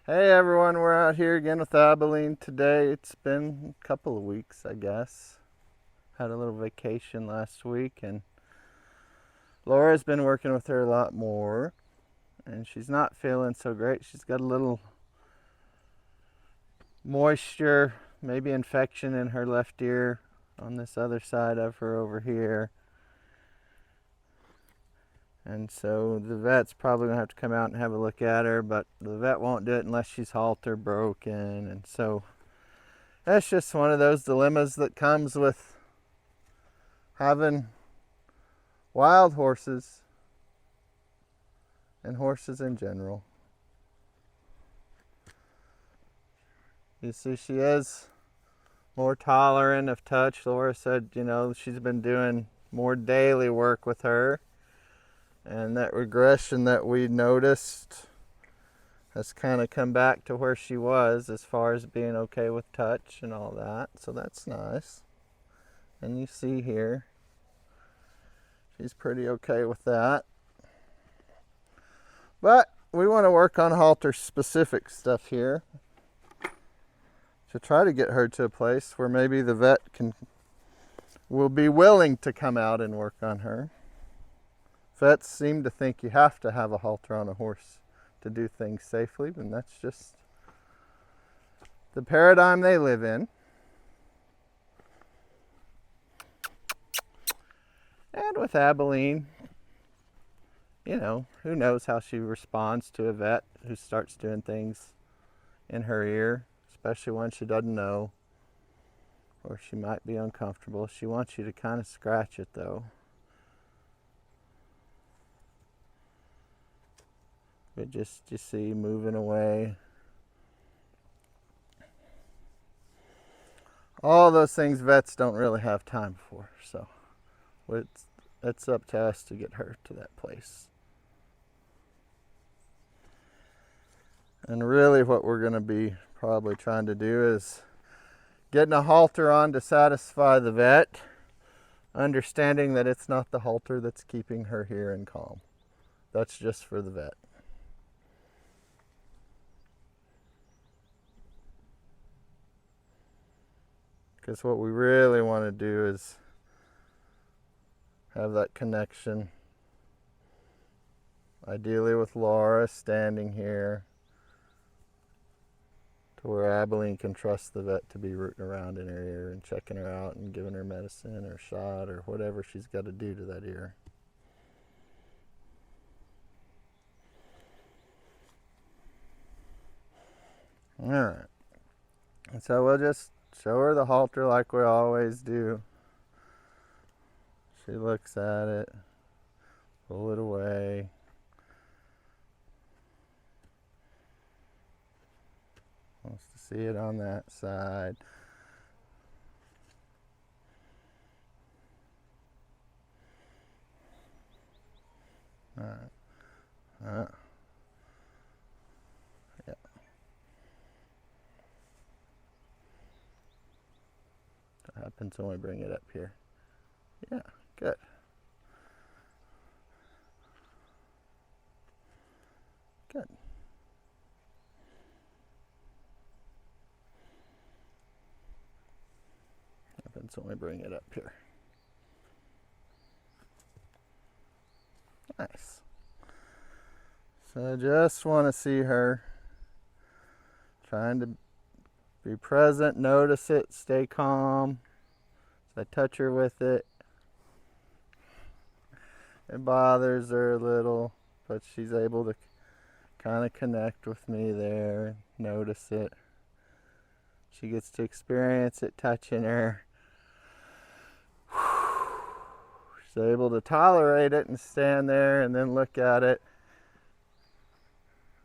Hey everyone, we're out here again with Abilene today. It's been a couple of weeks, I guess. Had a little vacation last week, and Laura's been working with her a lot more, and she's not feeling so great. She's got a little moisture, maybe infection in her left ear on this other side of her over here. And so the vet's probably gonna have to come out and have a look at her, but the vet won't do it unless she's halter broken. And so that's just one of those dilemmas that comes with having wild horses and horses in general. You see, she is more tolerant of touch. Laura said, she's been doing more daily work with her. And that regression that we noticed has kind of come back to where she was as far as being okay with touch and all that. So that's nice. And you see here, she's pretty okay with that. But we want to work on halter specific stuff here to try to get her to a place where maybe the vet will be willing to come out and work on her. Vets seem to think you have to have a halter on a horse to do things safely, and that's just the paradigm they live in. And with Abilene, who knows how she responds to a vet who starts doing things in her ear, especially when she doesn't know, or she might be uncomfortable. She wants you to kind of scratch it though. But just you see moving away. All those things vets don't really have time for, so it's up to us to get her to that place. And really what we're going to be probably trying to do is getting a halter on to satisfy the vet, understanding that it's not the halter that's keeping her here and calm. That's just for the vet. Because what we really want to do is have that connection, ideally with Laura standing here, to where Abilene can trust the vet to be rooting around in her ear and checking her out and giving her medicine or shot or whatever she's got to do to that ear. All right. And so we'll just show her the halter like we always do. She looks at it, pull it away. Wants to see it on that side. All right. Yeah. What happens when we bring it up here? Yeah, good. Good. What happens when we bring it up here? Nice. So I just want to see her trying to be present, notice it, stay calm. So I touch her with it. It bothers her a little, but she's able to kind of connect with me there, notice it. She gets to experience it touching her. She's able to tolerate it and stand there and then look at it.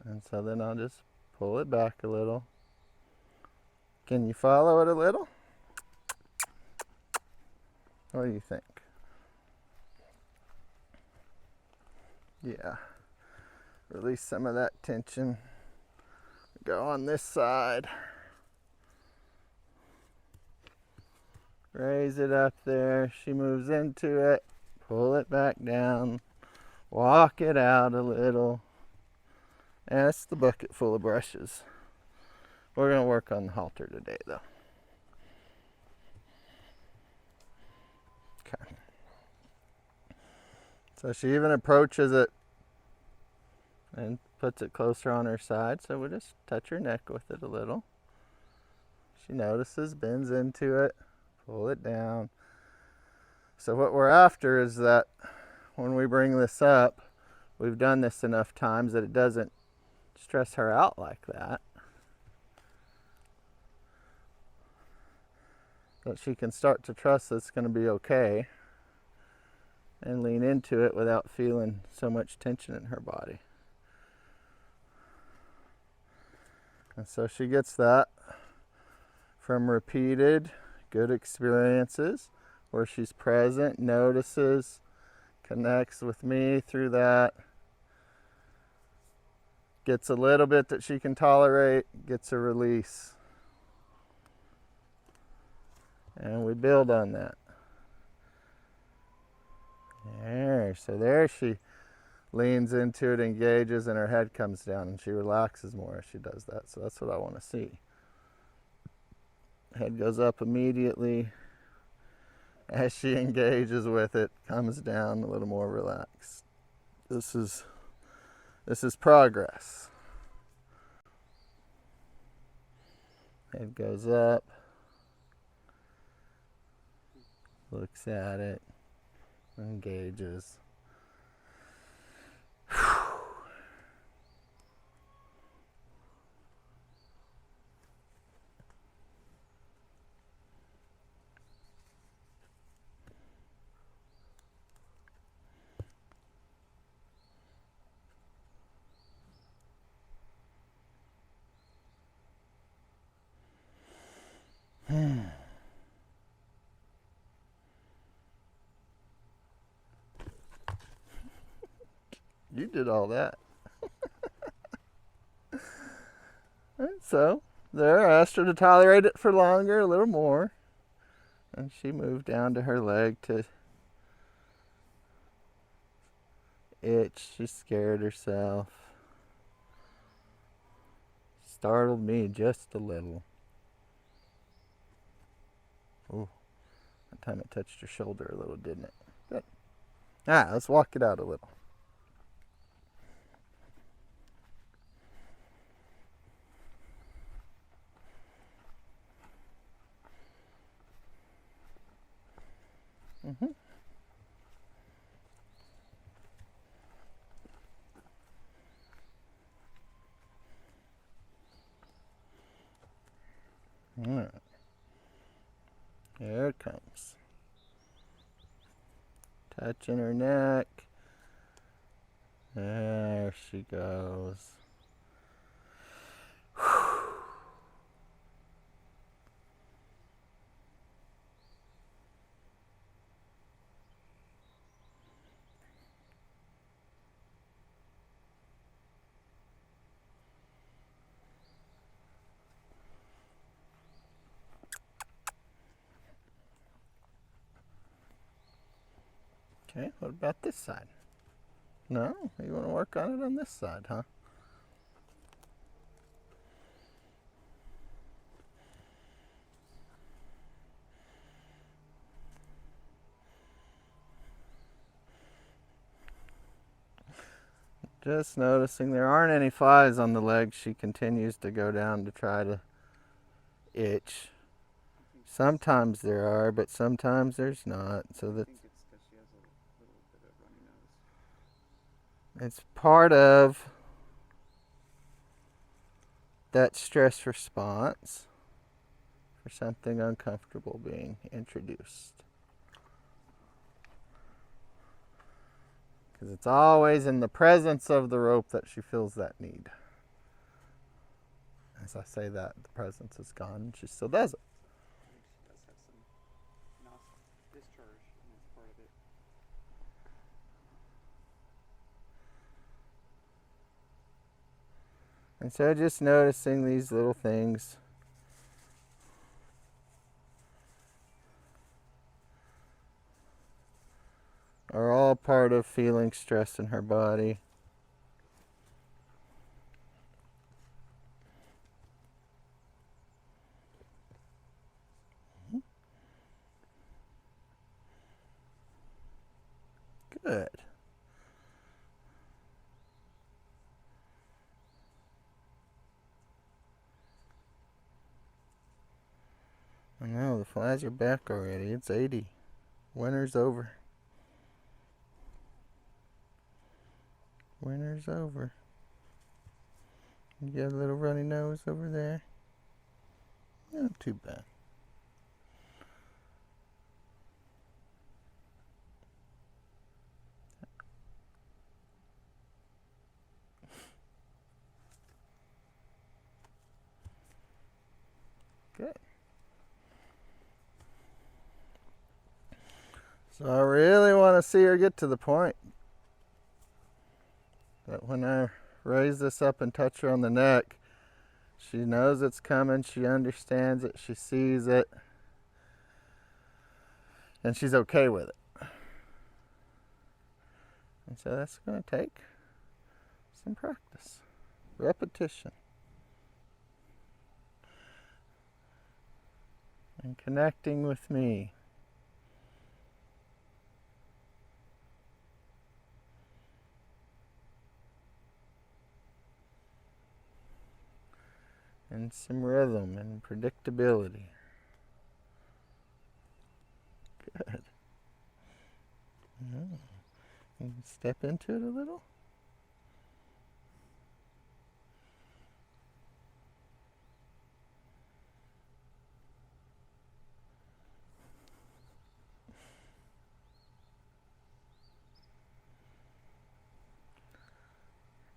And so then I'll just pull it back a little. Can you follow it a little? What do you think? Yeah. Release some of that tension. Go on this side. Raise it up there. She moves into it. Pull it back down. Walk it out a little. And it's the bucket full of brushes. We're going to work on the halter today, though. Okay. So she even approaches it and puts it closer on her side. So we'll just touch her neck with it a little. She notices, bends into it, pull it down. So what we're after is that when we bring this up, we've done this enough times that it doesn't stress her out like that. That she can start to trust that it's going to be okay and lean into it without feeling so much tension in her body. And so she gets that from repeated good experiences where she's present, notices, connects with me through that, gets a little bit that she can tolerate, gets a release. And we build on that. There, so there she leans into it, engages, and her head comes down, and she relaxes more as she does that. So that's what I want to see. Head goes up immediately. As she engages with it, comes down a little more relaxed. This is progress. Head goes up, looks at it, engages. You did all that. And so there, I asked her to tolerate it for longer, a little more. And she moved down to her leg to itch. She scared herself. Startled me just a little. Ooh, that time it touched her shoulder a little, didn't it? Good. Let's walk it out a little. All right. Here it comes. Touching her neck. There she goes. Okay, what about this side? No? You want to work on it on this side, huh? Just noticing there aren't any flies on the legs. She continues to go down to try to itch. Sometimes there are, but sometimes there's not. So that's, I think it's because she has a little bit of runny nose. it's part of that stress response for something uncomfortable being introduced. Because it's always in the presence of the rope that she feels that need. As I say that, the presence is gone, and she still does it. I think she does have some discharge, and that's part of it. And so just noticing these little things. Are all part of feeling stress in her body. Good. I know, the flies are back already. It's 80. Winter's over. Winter's over. You got a little runny nose over there? Not too bad. Good. So I really want to see her get to the point that when I raise this up and touch her on the neck, she knows it's coming, she understands it, she sees it, and she's okay with it. And so that's going to take some practice, repetition, and connecting with me. And some rhythm and predictability. Good. You can step into it a little.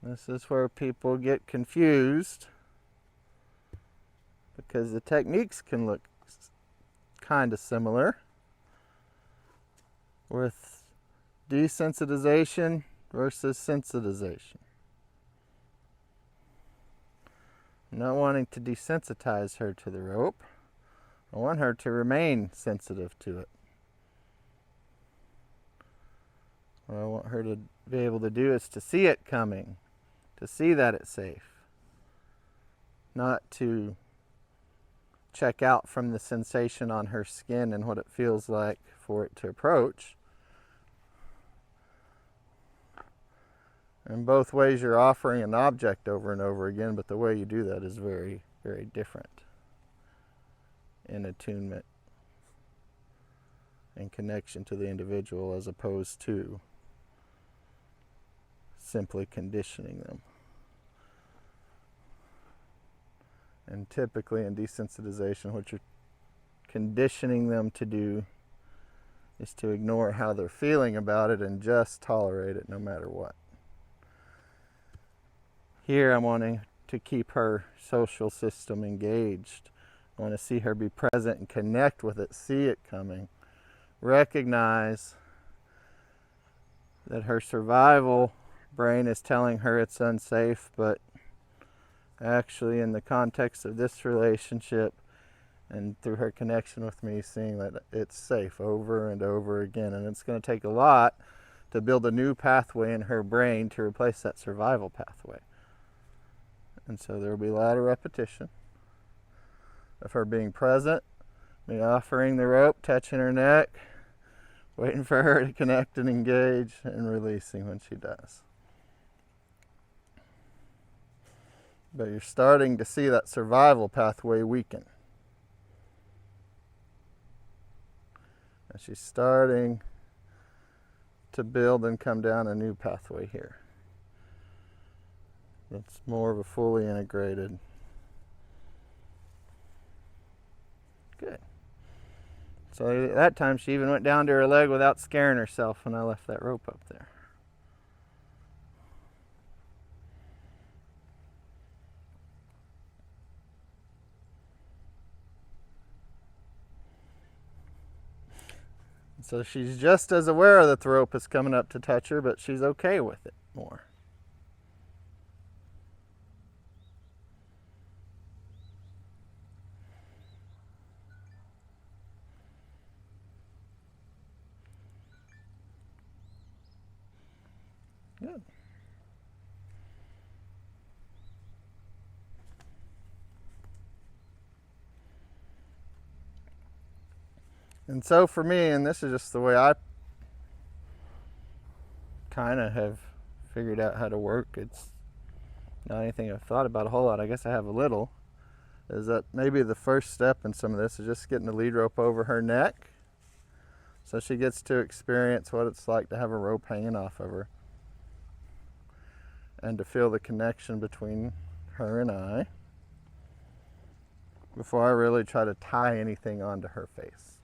This is where people get confused because the techniques can look kind of similar with desensitization versus sensitization. I'm not wanting to desensitize her to the rope. I want her to remain sensitive to it. What I want her to be able to do is to see it coming, to see that it's safe, not to check out from the sensation on her skin and what it feels like for it to approach. In both ways, you're offering an object over and over again, but the way you do that is very, very different in attunement and connection to the individual as opposed to simply conditioning them. And typically in desensitization, what you're conditioning them to do is to ignore how they're feeling about it and just tolerate it no matter what. Here I'm wanting to keep her social system engaged. I want to see her be present and connect with it, see it coming, recognize that her survival brain is telling her it's unsafe, but actually in the context of this relationship and through her connection with me, seeing that it's safe over and over again. And it's going to take a lot to build a new pathway in her brain to replace that survival pathway. And so there will be a lot of repetition of her being present, me offering the rope, touching her neck, waiting for her to connect and engage, and releasing when she does. But you're starting to see that survival pathway weaken. And she's starting to build and come down a new pathway here. It's more of a fully integrated. Good. So that time she even went down to her leg without scaring herself when I left that rope up there. So she's just as aware that the rope is coming up to touch her, but she's okay with it more. Good. And so for me, and this is just the way I kind of have figured out how to work. It's not anything I've thought about a whole lot. I guess I have a little. Is that maybe the first step in some of this is just getting the lead rope over her neck so she gets to experience what it's like to have a rope hanging off of her and to feel the connection between her and I before I really try to tie anything onto her face.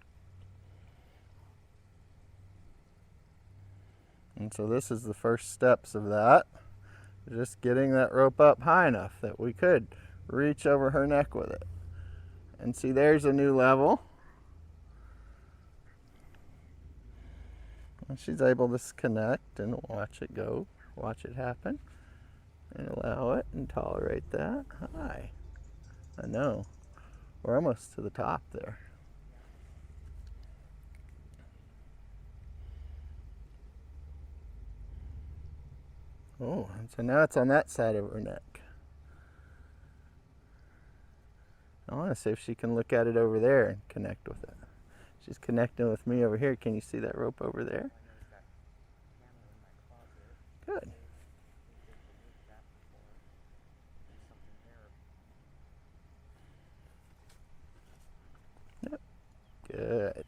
And so this is the first steps of that. Just getting that rope up high enough that we could reach over her neck with it. And see, there's a new level. And she's able to connect and watch it go, watch it happen, and allow it and tolerate that. Hi. I know. We're almost to the top there. Oh, and so now it's on that side of her neck. I want to see if she can look at it over there and connect with it. She's connecting with me over here. Can you see that rope over there? Good. Yep. Good.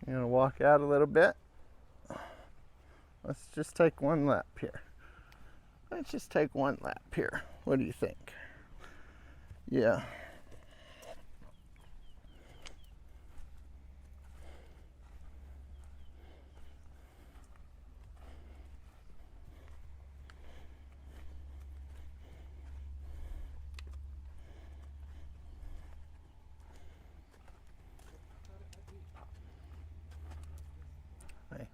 You want to walk out a little bit? Let's just take one lap here. Let's just take one lap here. What do you think? Yeah. Hey.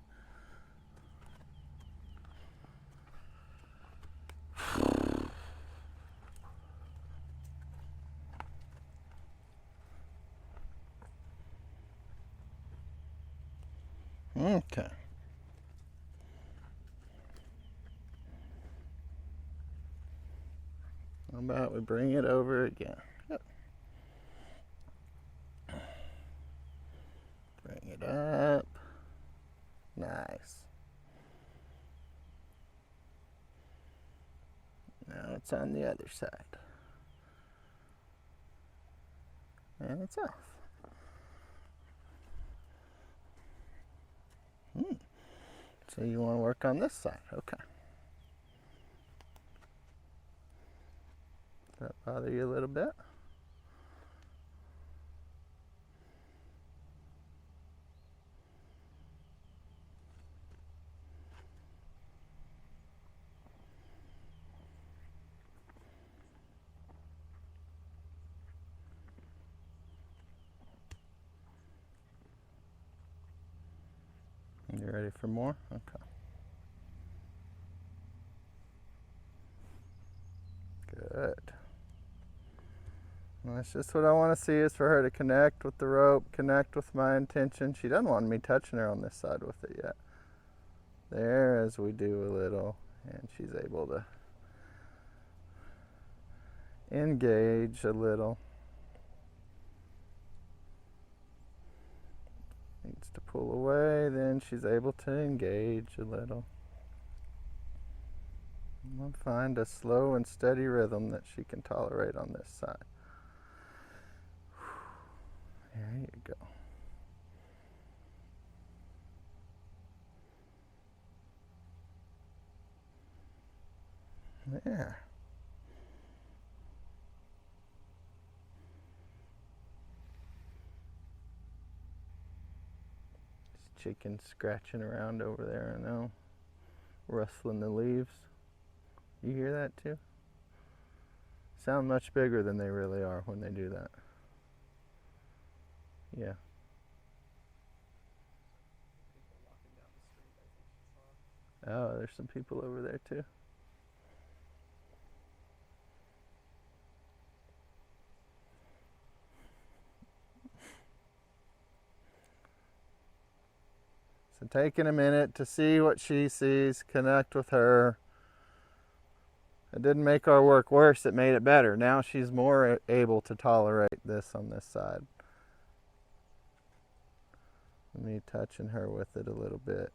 Okay. How about we bring it over again? Yep. Bring it up. Nice. Now it's on the other side. And it's off. So you want to work on this side. Okay. Does that bother you a little bit? You ready for more? Okay. Good. And that's just what I want to see, is for her to connect with the rope, connect with my intention. She doesn't want me touching her on this side with it yet. There, as we do a little, and she's able to engage a little. Needs to pull away, then she's able to engage a little. We'll find a slow and steady rhythm that she can tolerate on this side. There you go. There. This chicken scratching around over there, I know. Rustling the leaves. You hear that too? Sound much bigger than they really are when they do that. Yeah. Oh, there's some people over there too. So taking a minute to see what she sees, connect with her. It didn't make our work worse, it made it better. Now she's more able to tolerate this on this side. Me touching her with it a little bit.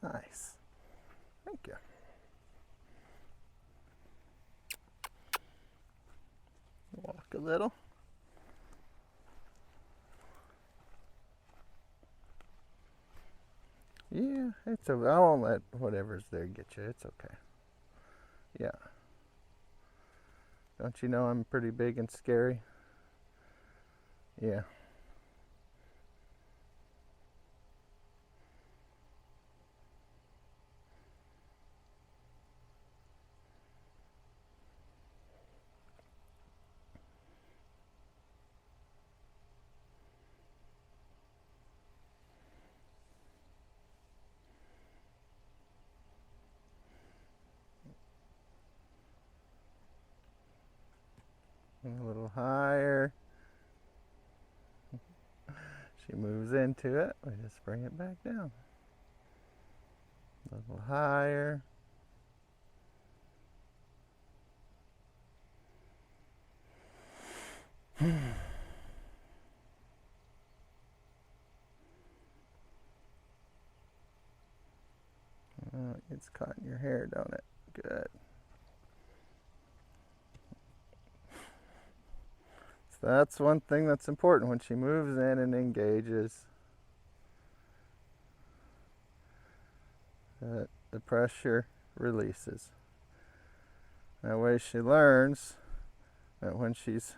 Nice. Thank you. Walk a little. Yeah, it's okay. I won't let whatever's there get you. It's okay. Yeah. Don't you know I'm pretty big and scary? Yeah. A little higher. She moves into it. We just bring it back down. A little higher. Oh, it gets caught in your hair, don't it? Good. So that's one thing that's important when she moves in and engages. The pressure releases. That way she learns that when she's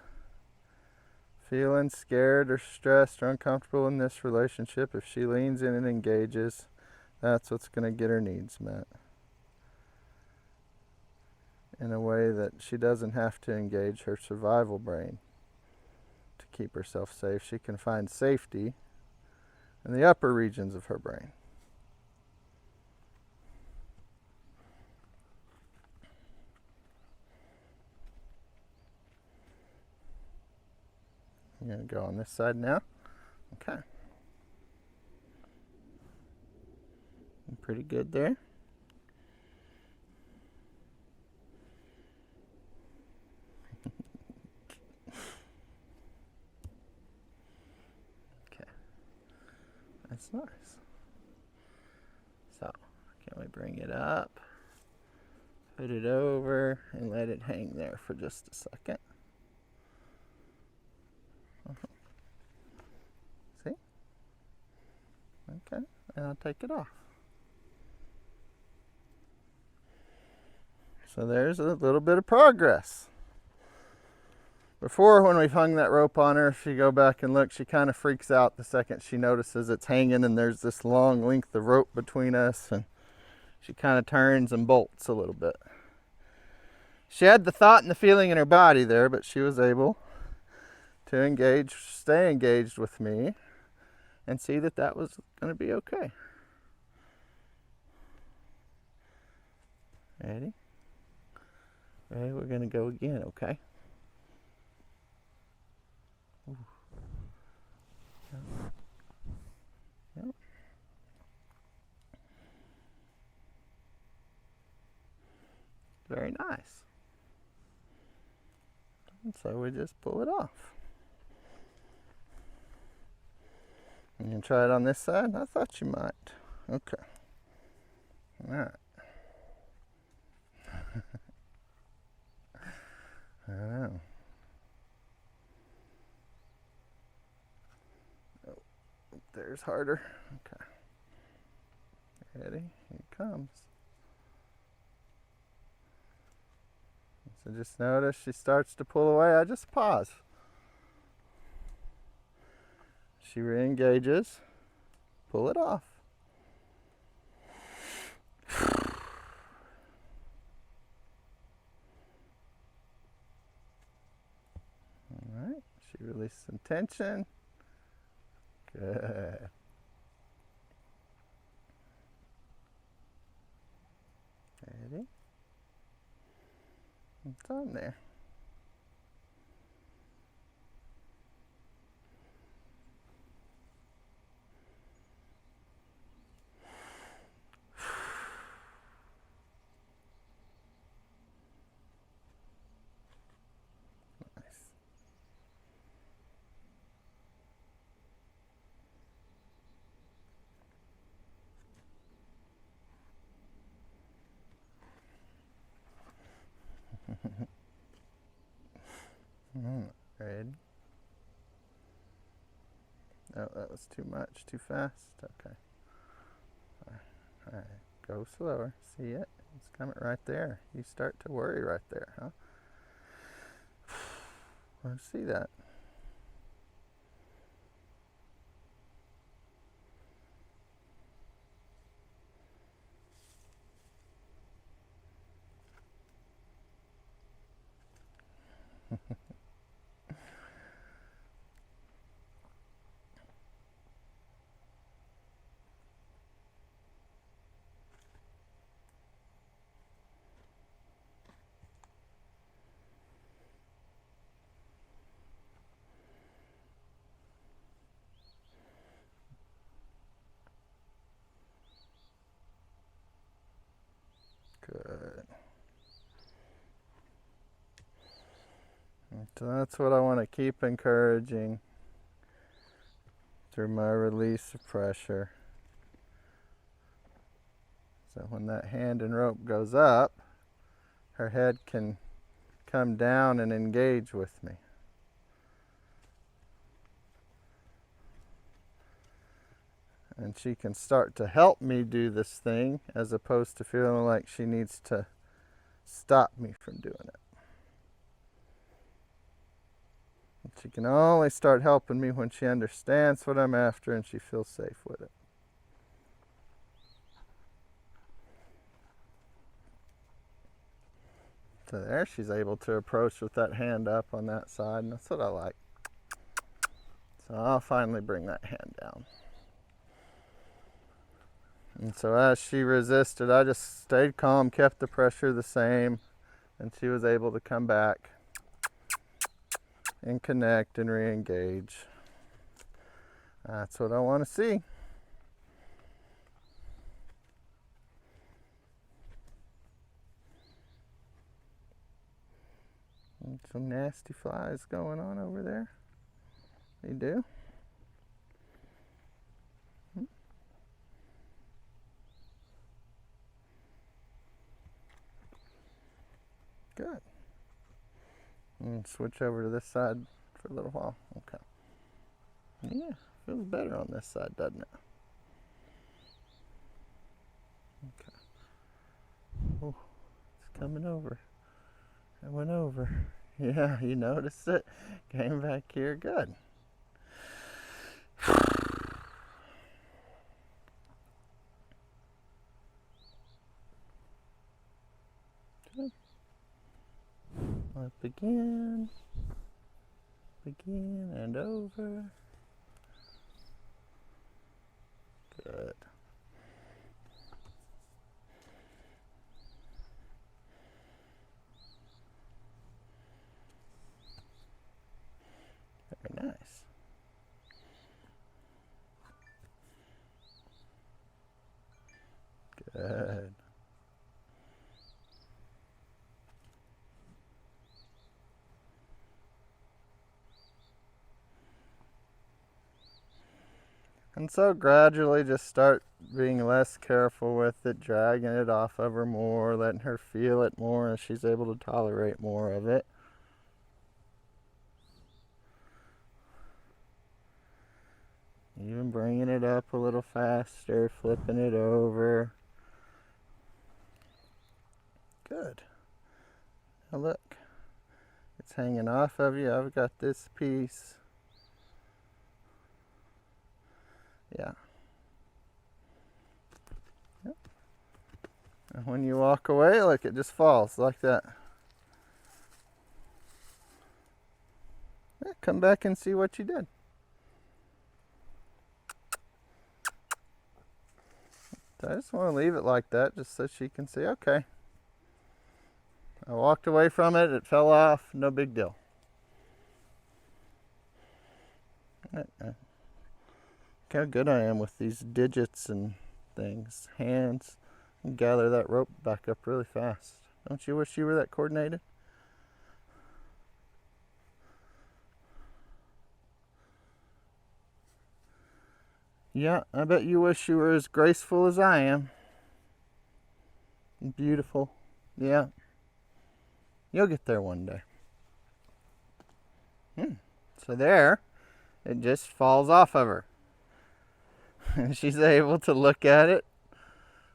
feeling scared or stressed or uncomfortable in this relationship, if she leans in and engages, that's what's going to get her needs met. In a way that she doesn't have to engage her survival brain to keep herself safe. She can find safety in the upper regions of her brain. I'm going to go on this side now. Okay. Pretty good there. Okay. That's nice. So, can we bring it up? Put it over and let it hang there for just a second. See? Okay, and I'll take it off. So there's a little bit of progress. Before, when we've hung that rope on her, if you go back and look, she kind of freaks out the second she notices it's hanging and there's this long length of rope between us, and she kind of turns and bolts a little bit. She had the thought and the feeling in her body there, but she was able to engage, stay engaged with me, and see that that was going to be okay. Ready? Ready? We're going to go again, okay? Ooh. Yep. Very nice. And so we just pull it off. You can try it on this side? I thought you might. Okay. All right. I know. Oh, there's harder. Okay. Ready? Here it comes. So just notice she starts to pull away. I just pause. She re-engages. Pull it off. All right. She released some tension. Good. Ready? It's on there. No, that was too much, too fast. Okay. All right, go slower. See it? It's coming right there. You start to worry right there, huh? I see that. Good. So that's what I want to keep encouraging through my release of pressure. So when that hand and rope goes up, her head can come down and engage with me. And she can start to help me do this thing as opposed to feeling like she needs to stop me from doing it. And she can only start helping me when she understands what I'm after and she feels safe with it. So there she's able to approach with that hand up on that side, and that's what I like. So I'll finally bring that hand down. And so as she resisted, I just stayed calm, kept the pressure the same, and she was able to come back and connect and re-engage. That's what I want to see. And some nasty flies going on over there. You do? Good. And switch over to this side for a little while. Okay. Yeah, feels better on this side, doesn't it? Okay. Oh, it's coming over. It went over. Yeah, you noticed it? Came back here. Good. Good. Up again. Again and over. Good. Very nice. Good. And so gradually just start being less careful with it, dragging it off of her more, letting her feel it more as she's able to tolerate more of it. Even bringing it up a little faster, flipping it over. Good. Now look, it's hanging off of you. I've got this piece. Yeah. Yep. And when you walk away, look, it just falls like that. Yeah, come back and see what you did. So I just want to leave it like that just so she can see, okay, I walked away from it, it fell off, no big deal. Look how good I am with these digits and things, hands. And gather that rope back up really fast. Don't you wish you were that coordinated? Yeah, I bet you wish you were as graceful as I am. Beautiful. Yeah. You'll get there one day. So there, it just falls off of her. And she's able to look at it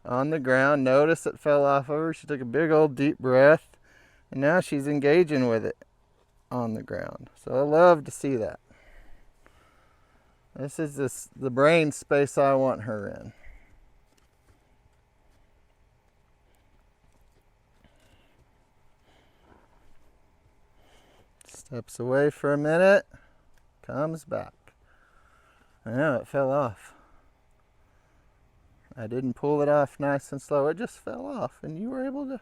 on the ground, notice it fell off of her. She took a big old deep breath, and now she's engaging with it on the ground. So I love to see that. This is the brain space I want her in. Steps away for a minute, comes back. I know it fell off. I didn't pull it off nice and slow. It just fell off, and you were able to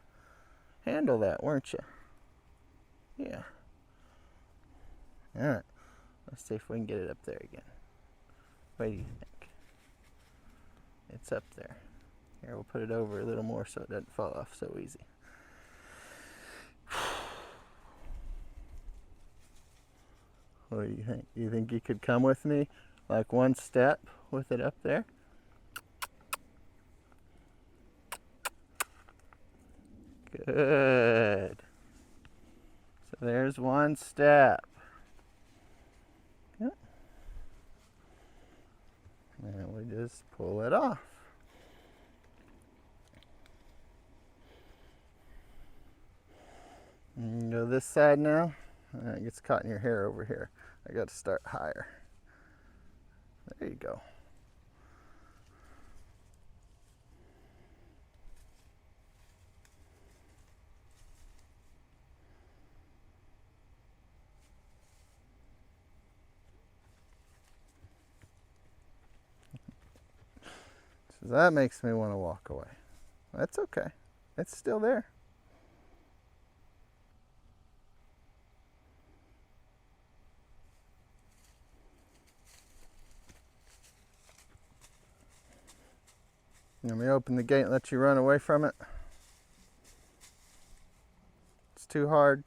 handle that, weren't you? Yeah. All right. Let's see if we can get it up there again. What do you think? It's up there. Here, we'll put it over a little more so it doesn't fall off so easy. What do you think? Do you think you could come with me like one step with it up there? Good. So there's one step. Yep. And we just pull it off. And go this side now. It gets caught in your hair over here. I got to start higher. There you go. So that makes me want to walk away. That's okay. It's still there. Let me open the gate and let you run away from it. It's too hard.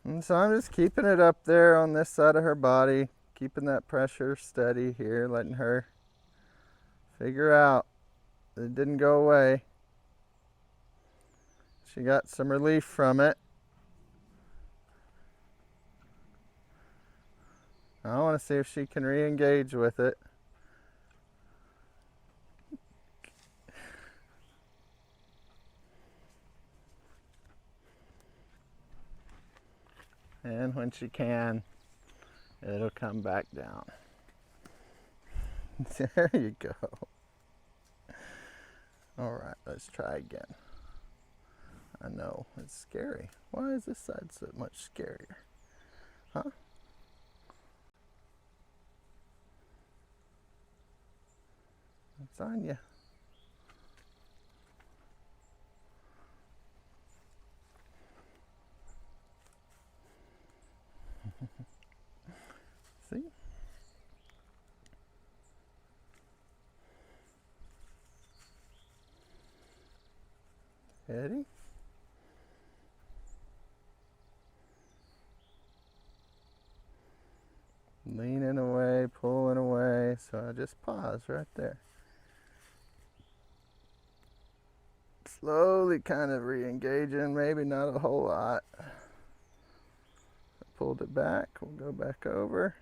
And so I'm just keeping it up there on this side of her body, keeping that pressure steady here, letting her figure out that it didn't go away. She got some relief from it. I want to see if she can re-engage with it. And when she can, it'll come back down. There you go. All right, let's try again. I know, it's scary. Why is this side so much scarier? Huh? It's on you. See? Ready? Leaning away, pulling away, so I just pause right there. Slowly kind of re-engaging, maybe not a whole lot. I pulled it back, we'll go back over.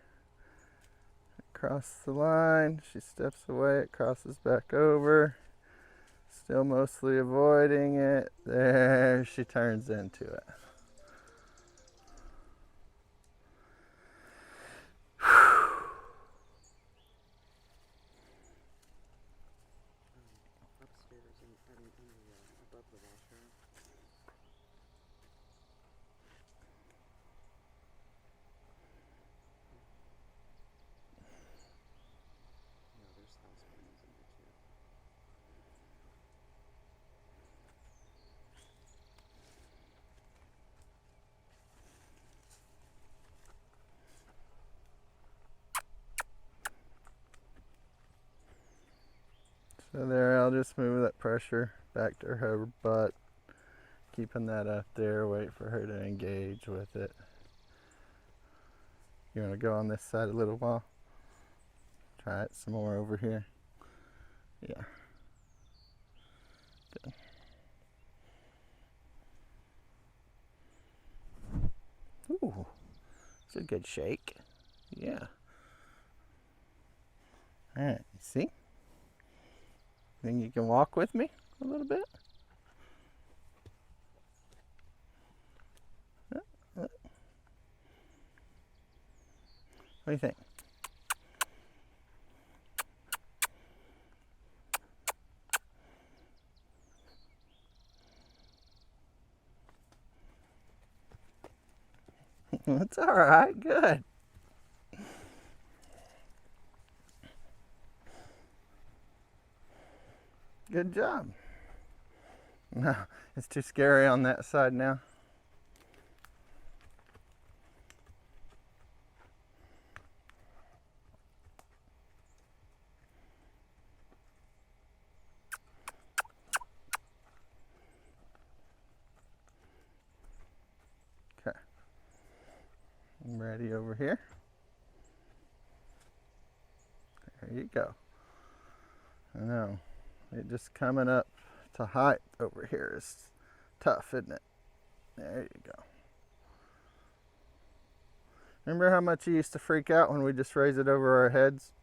Across the line, she steps away, it crosses back over. Still mostly avoiding it. There she turns into it. Upstairs above the washer. Yeah, there's house plants in there too. So there, I'll just move that pressure back to her butt, keeping that up there, wait for her to engage with it. You want to go on this side a little while? Try it some more over here. Yeah. Good. Ooh, it's a good shake. Yeah. All right, see? Think you can walk with me a little bit? What do you think? That's all right. Good. Good job. No, it's too scary on that side now. Okay. I'm ready over here. There you go. I know. It just coming up to height over here is tough, isn't it? There you go. Remember how much you used to freak out when we just raise it over our heads?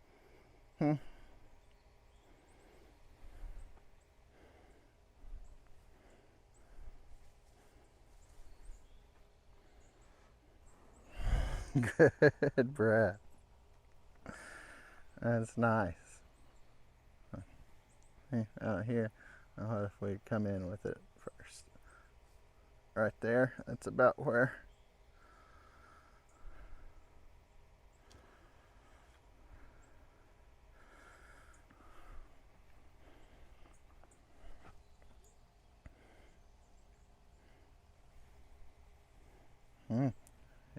Good breath. That's nice. Here, I'll if we come in with it first. Right there, that's about where.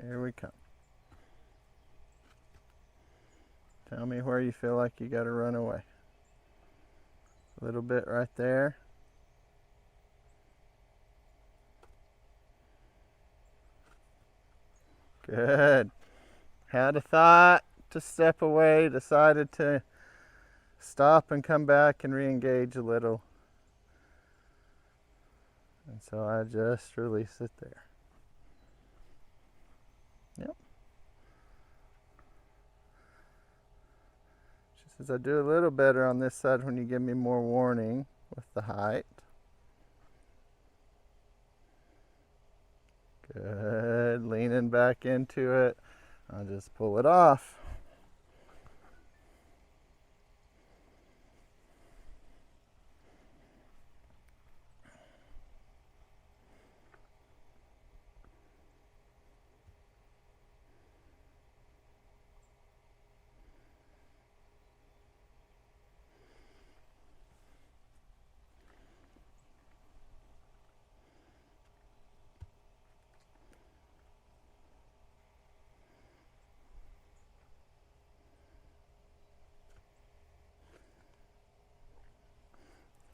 Here we come. Tell me where you feel like you got to run away. A little bit right there. Good. Had a thought to step away, decided to stop and come back and re-engage a little. And so I just release it there. Yep. She says I do a little better on this side when you give me more warning with the height. Good. Leaning back into it. I'll just pull it off.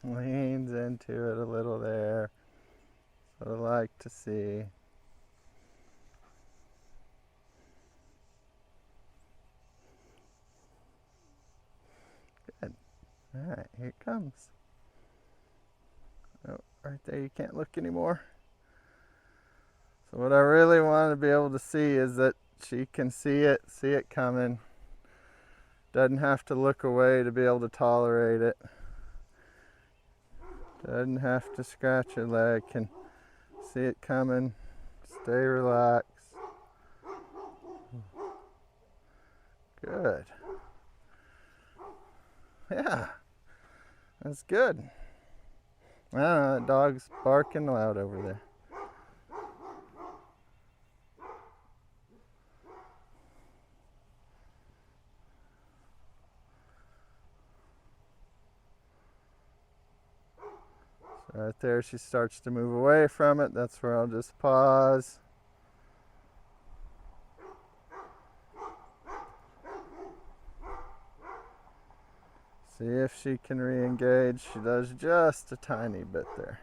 Leans into it a little there. So I like to see. Good. Alright, here it comes. Oh, right there, you can't look anymore. So what I really want to be able to see is that she can see it coming. Doesn't have to look away to be able to tolerate it. Doesn't have to scratch her leg, can see it coming. Stay relaxed. Good. Yeah, that's good. I don't know, that dog's barking loud over there. So right there, she starts to move away from it. That's where I'll just pause. See if she can re-engage. She does just a tiny bit there.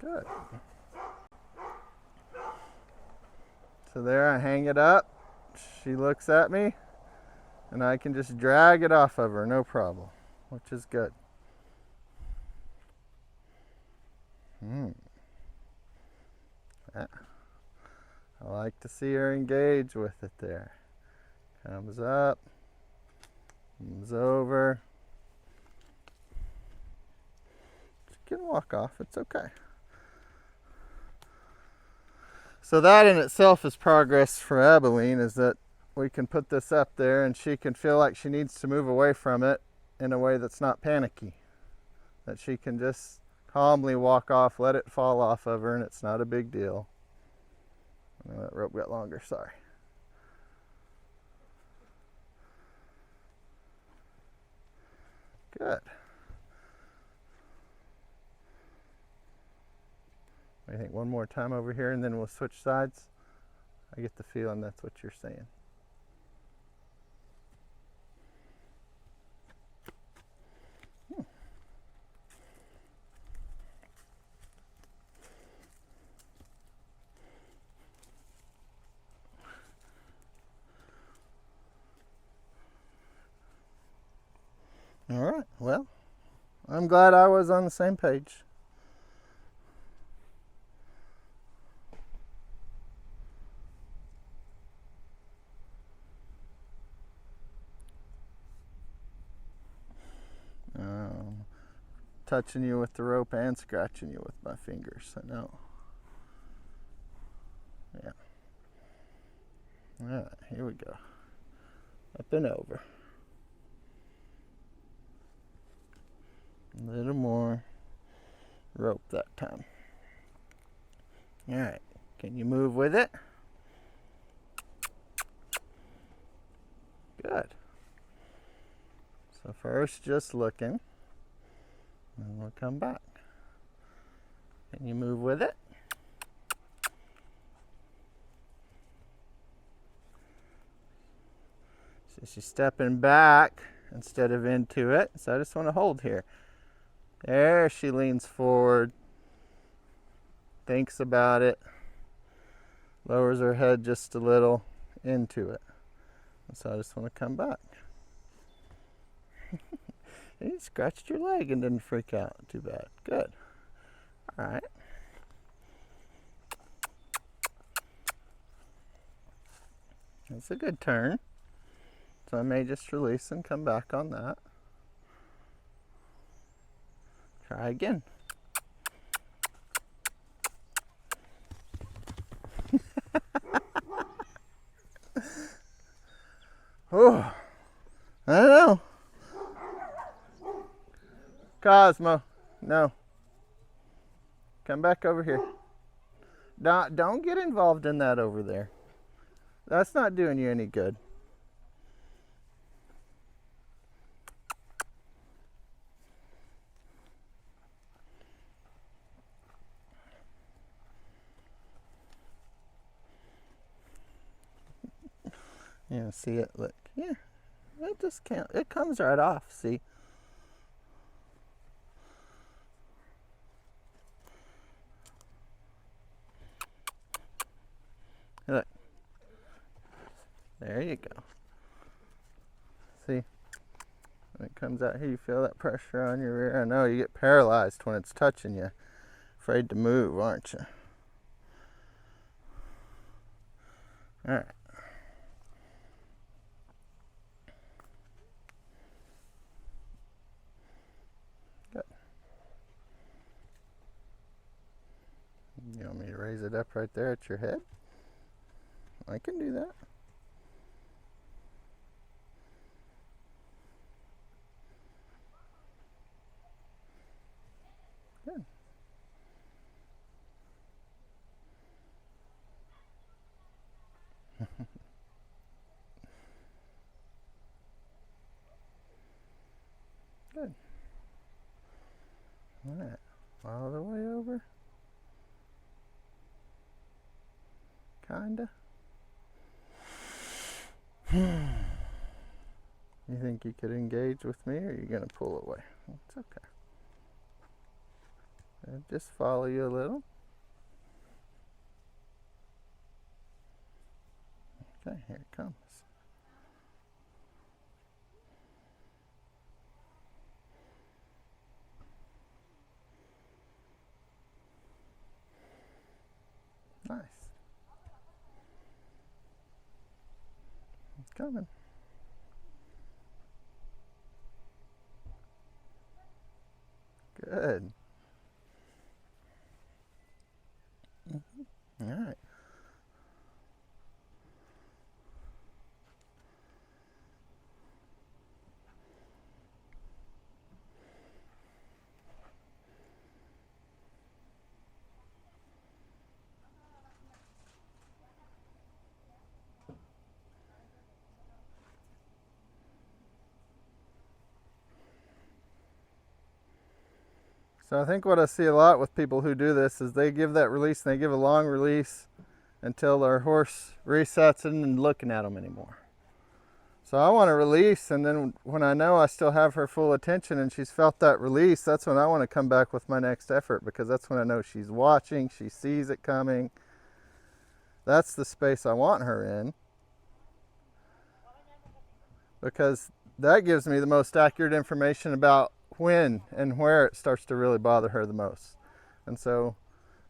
Good. So there, I hang it up. She looks at me, and I can just drag it off of her, no problem, which is good. Yeah. I like to see her engage with it there. Comes up, comes over. She can walk off, it's okay. So that in itself is progress for Abilene, is that we can put this up there and she can feel like she needs to move away from it in a way that's not panicky. That she can just calmly walk off, let it fall off of her, and it's not a big deal. Oh, that rope got longer, sorry. Good. I think one more time over here and then we'll switch sides. I get the feeling that's what you're saying. All right, well, I'm glad I was on the same page. Touching you with the rope and scratching you with my fingers, I know. Yeah. All right, here we go. Up and over. A little more rope that time. All right, can you move with it? Good. So first just looking, and we'll come back. Can you move with it? So she's stepping back instead of into it, so I just want to hold here. There, she leans forward, thinks about it, lowers her head just a little into it. And so I just want to come back. You scratched your leg and didn't freak out too bad. Good. All right. That's a good turn. So I may just release and come back on that. Try again. Oh, I don't know. Cosmo, no. Come back over here. Don't get involved in that over there. That's not doing you any good. Yeah, see it? Look. Yeah, it just can't. It comes right off, see? Look. There you go. See? When it comes out here, you feel that pressure on your rear. I know you get paralyzed when it's touching you. Afraid to move, aren't you? All right. Good. You want me to raise it up right there at your head? I can do that. Good. Good. All right. All the way over. Kinda. You think you could engage with me, or are you gonna pull away? It's okay. I'll just follow you a little. Okay, here it comes. Nice. It's coming. Good. All right. So I think what I see a lot with people who do this is they give that release and they give a long release until their horse resets and isn't looking at them anymore. So I want to release, and then when I know I still have her full attention and she's felt that release, that's when I want to come back with my next effort, because that's when I know she's watching, she sees it coming. That's the space I want her in, because that gives me the most accurate information about when and where it starts to really bother her the most. And so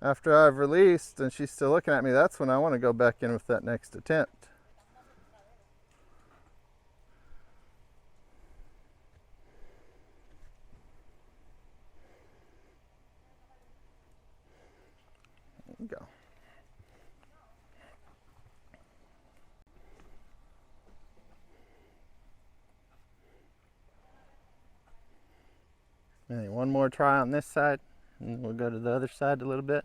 after I've released and she's still looking at me, that's when I want to go back in with that next attempt. There you go. Okay, one more try on this side, and we'll go to the other side a little bit.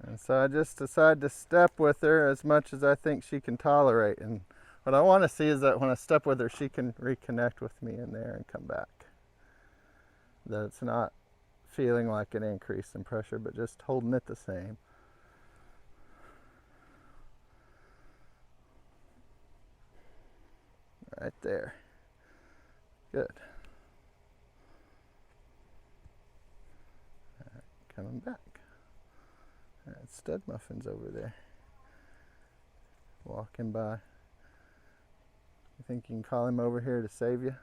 And so I just decide to step with her as much as I think she can tolerate. And what I want to see is that when I step with her, she can reconnect with me in there and come back. That it's not feeling like an increase in pressure, but just holding it the same. Right there. Good. All right, coming back. All right, stud muffins over there. Walking by. You think you can call him over here to save you?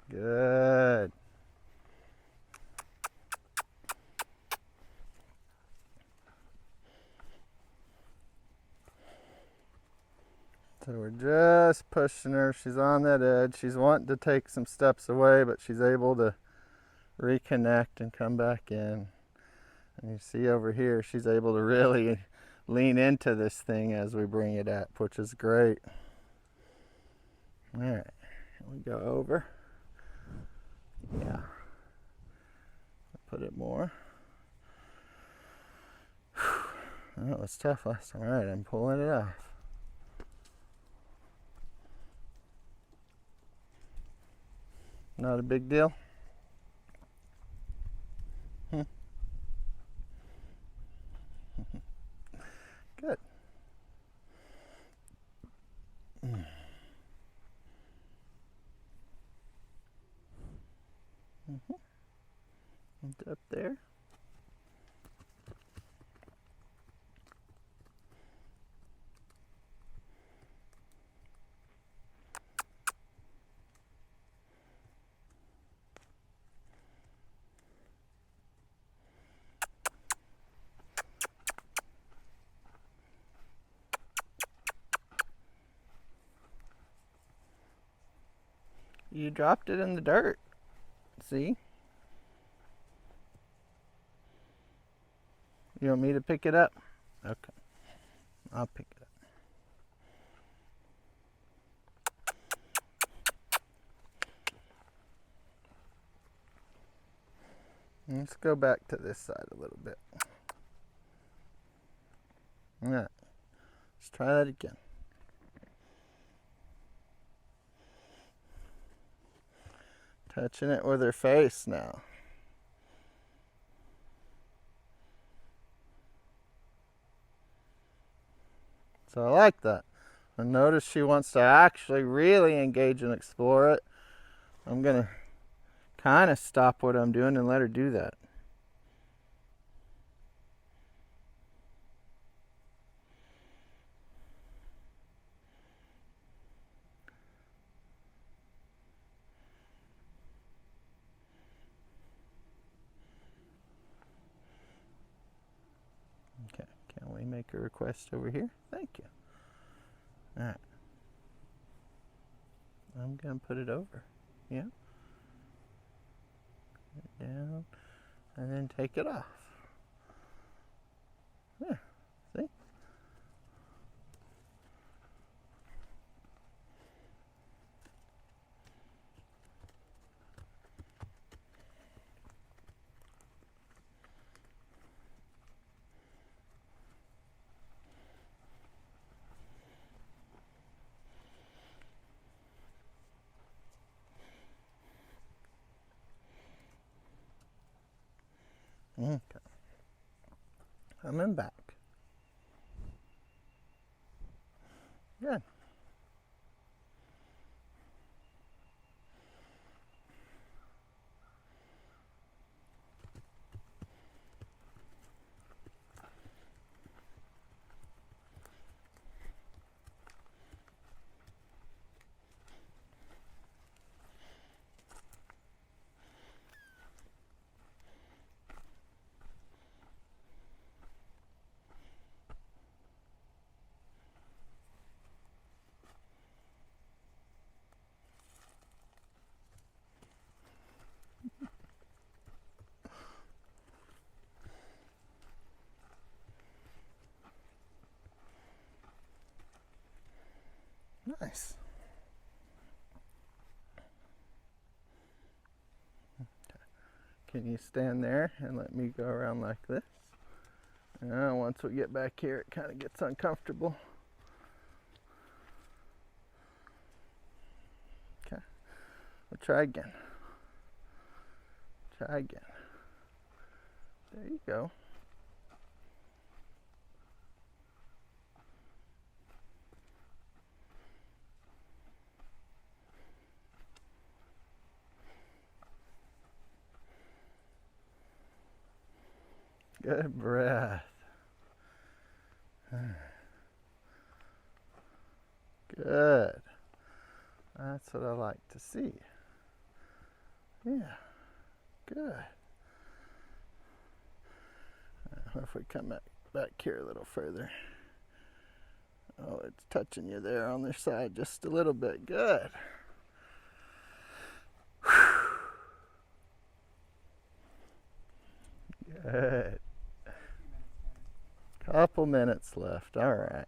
Good. So we're just pushing her. She's on that edge. She's wanting to take some steps away, but she's able to reconnect and come back in. And you see over here, she's able to really lean into this thing as we bring it up, which is great. All right, here we go over. Yeah. Put it more. That was tough last time. All right, I'm pulling it off. Not a big deal. Good. Up there. You dropped it in the dirt. See? You want me to pick it up? Okay. I'll pick it up. Let's go back to this side a little bit. All right. Let's try that again. Touching it with her face now. So I like that. And notice she wants to actually really engage and explore it. I'm going to kind of stop what I'm doing and let her do that. Okay, can we make a request over here? Thank you. All right. I'm going to put it over. Yeah. Put it down. And then take it off. Yeah. See? Okay. Coming back. Good. Nice. Can you stand there and let me go around like this? Once we get back here, it kind of gets uncomfortable. Okay. We'll try again. Try again. There you go. Good breath. Good. That's what I like to see. Yeah. Good. If we come back here a little further. Oh, it's touching you there on their side just a little bit. Good. Good. Couple minutes left. All right.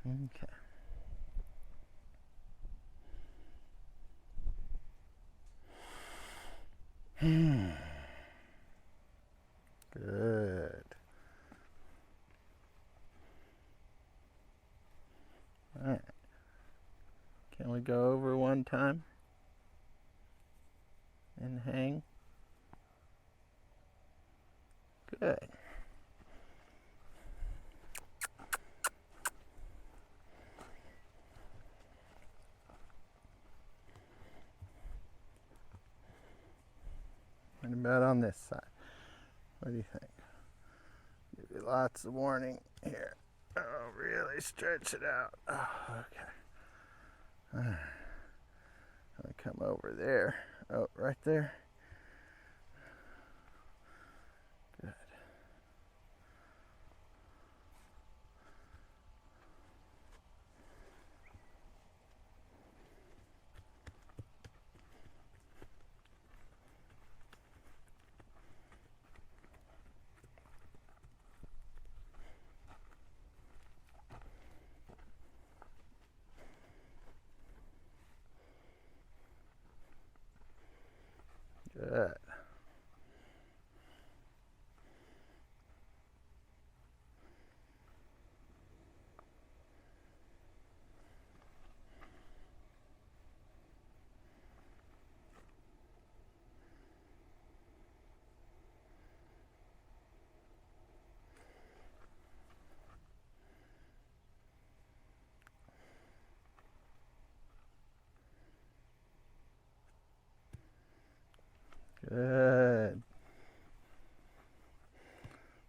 Okay. Good. All right. Can we go over one time and hang? Good. What about on this side? What do you think? Give you lots of warning here. Oh, really stretch it out. Oh, okay. I'm gonna come over there. Oh, right there. Good. Good.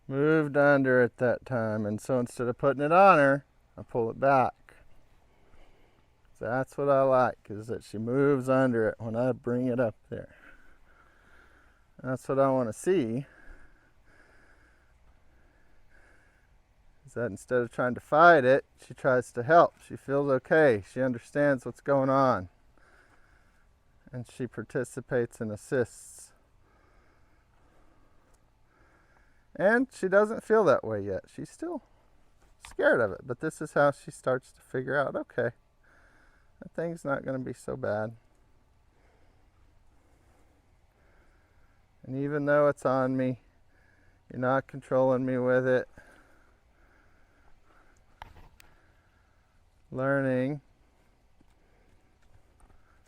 Moved under it that time, and so instead of putting it on her, I pull it back. That's what I like, is that she moves under it when I bring it up there. That's what I want to see. Is that instead of trying to fight it, she tries to help. She feels okay. She understands what's going on. And she participates and assists. And she doesn't feel that way yet. She's still scared of it. But this is how she starts to figure out, okay, that thing's not going to be so bad. And even though it's on me, you're not controlling me with it. Learning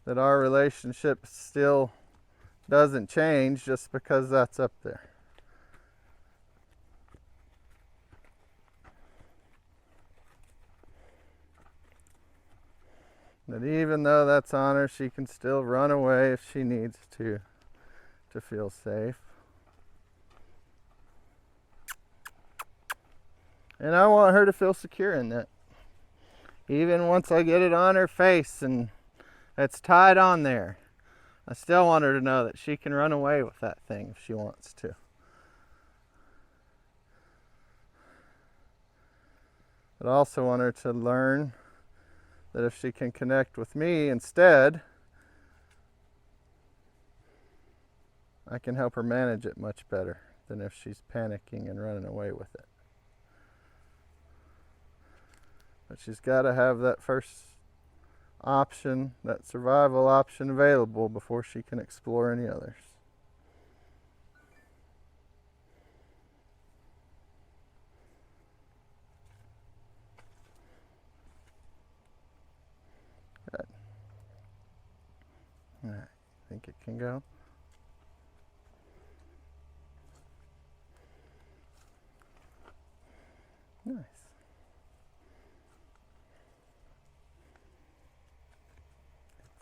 that our relationship still doesn't change just because that's up there. That even though that's on her, she can still run away if she needs to feel safe. And I want her to feel secure in that. Even once I get it on her face and it's tied on there, I still want her to know that she can run away with that thing if she wants to. But I also want her to learn that if she can connect with me instead, I can help her manage it much better than if she's panicking and running away with it. But she's got to have that first option, that survival option available before she can explore any others. Good. All right, think it can go? Nice.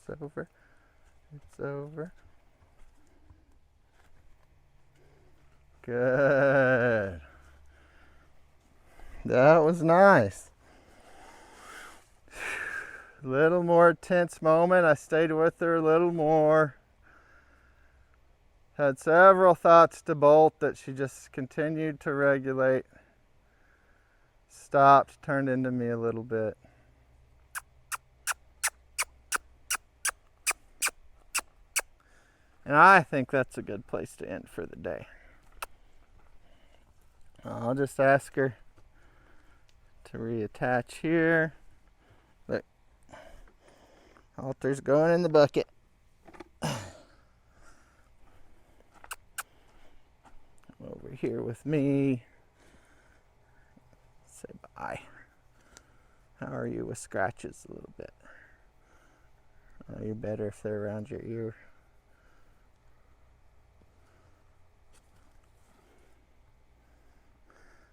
It's over. It's over. Good. That was nice. A little more tense moment. I stayed with her a little more. Had several thoughts to bolt that she just continued to regulate. Stopped, turned into me a little bit. And I think that's a good place to end for the day. I'll just ask her to reattach here. Look, halter's going in the bucket. Over here with me. Say bye. How are you with scratches a little bit? Oh, you're better if they're around your ear.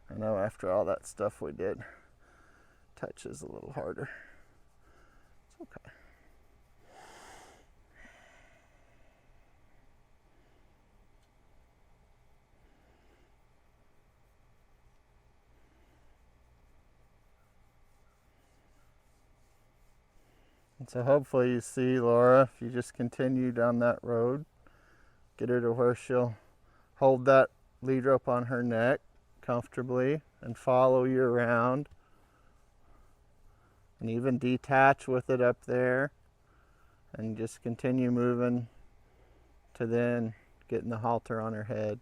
I know after all that stuff we did, touch is a little harder. It's okay. And so hopefully you see Laura, if you just continue down that road, get her to where she'll hold that lead rope on her neck comfortably and follow you around, and even detach with it up there and just continue moving to then getting the halter on her head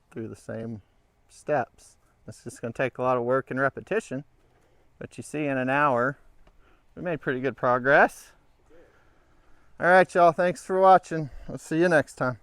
through the same steps. It's just going to take a lot of work and repetition, but you see in an hour we made pretty good progress. All right, y'all, thanks for watching. We'll see you next time.